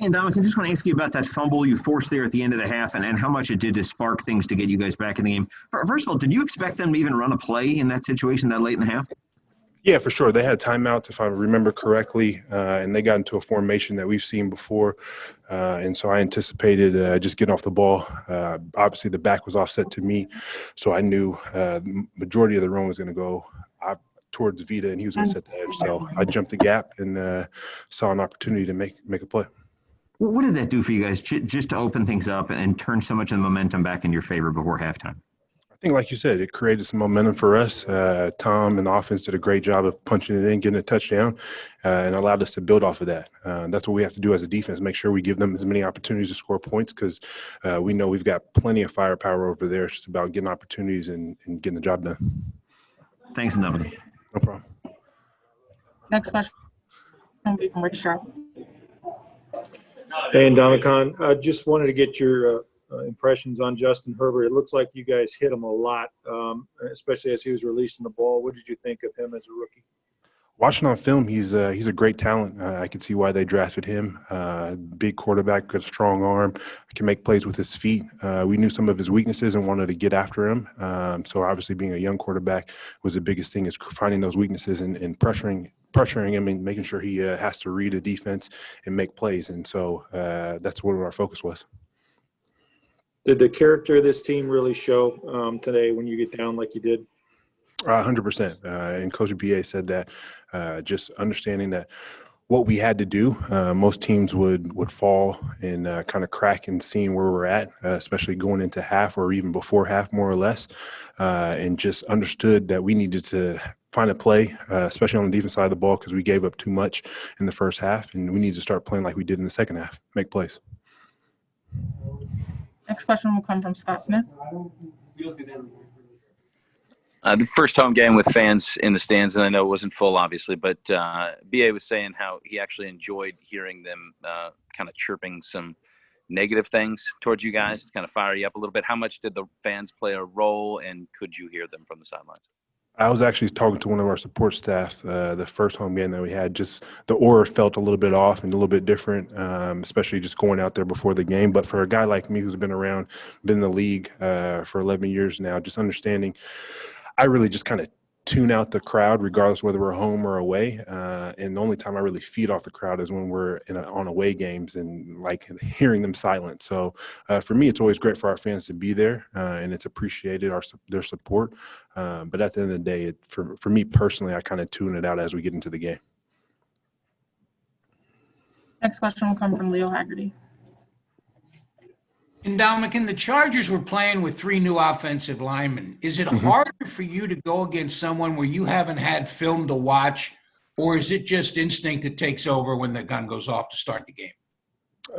And Dominic, I just want to ask you about that fumble you forced there at the end of the half and how much it did to spark things to get you guys back in the game. First of all, did you expect them to even run a play in that situation that late in the half? Yeah, for sure. They had timeouts, if I remember correctly, and they got into a formation that we've seen before. And so I anticipated just getting off the ball. Obviously, the back was offset to me, so I knew the majority of the run was going to go towards Vita, and he was going to set the edge. So I jumped the gap and saw an opportunity to make a play. What did that do for you guys just to open things up and turn so much of the momentum back in your favor before halftime? I think, like you said, it created some momentum for us. Tom and the offense did a great job of punching it in, getting a touchdown, and allowed us to build off of that. That's what we have to do as a defense, make sure we give them as many opportunities to score points because we know we've got plenty of firepower over there. It's just about getting opportunities and getting the job done. Thanks, Ndamukong. No problem. Next question will be from Rich Sharp. Hey, Ndamukong, I just wanted to get your impressions on Justin Herbert. It looks like you guys hit him a lot, especially as he was releasing the ball. What did you think of him as a rookie? Watching on film, he's a great talent. I can see why they drafted him. Big quarterback, got a strong arm, can make plays with his feet. We knew some of his weaknesses and wanted to get after him. So obviously being a young quarterback was the biggest thing, is finding those weaknesses and pressuring him and making sure he has to read a defense and make plays. And so that's what our focus was. Did the character of this team really show today when you get down like you did? 100%. And Coach BA said that just understanding that what we had to do, most teams would fall and kind of crack and seeing where we're at, especially going into half or even before half, more or less, and just understood that we needed to find a play, especially on the defense side of the ball, because we gave up too much in the first half, and we need to start playing like we did in the second half, make plays. Next question will come from Scott Smith. The first home game with fans in the stands, and I know it wasn't full, obviously, but BA was saying how he actually enjoyed hearing them kind of chirping some negative things towards you guys to kind of fire you up a little bit. How much did the fans play a role, and could you hear them from the sidelines? I was actually talking to one of our support staff the first home game that we had. Just the aura felt a little bit off and a little bit different, especially just going out there before the game. But for a guy like me who's been around, been in the league for 11 years now, just understanding, I really just kind of tune out the crowd regardless whether we're home or away. And the only time I really feed off the crowd is when we're on away games and like hearing them silent. So for me, it's always great for our fans to be there, and it's appreciated, their support. But at the end of the day, for me personally, I kind of tune it out as we get into the game. Next question will come from Leo Haggerty. Ndamukong, the Chargers were playing with 3 new offensive linemen. Is it harder for you to go against someone where you haven't had film to watch, or is it just instinct that takes over when the gun goes off to start the game?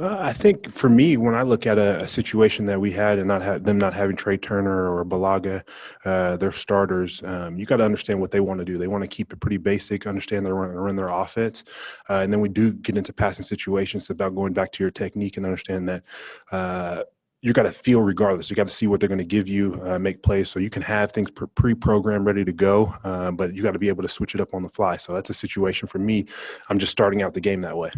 I think for me, when I look at a situation that we had and them not having Trey Turner or Balaga, their starters, you got to understand what they want to do. They want to keep it pretty basic, understand they're going to run their offense. And then we do get into passing situations. It's about going back to your technique and understand that you got to feel regardless. You got to see what they're going to give you, make plays. So you can have things pre-programmed, ready to go, but you got to be able to switch it up on the fly. So that's a situation for me. I'm just starting out the game that way.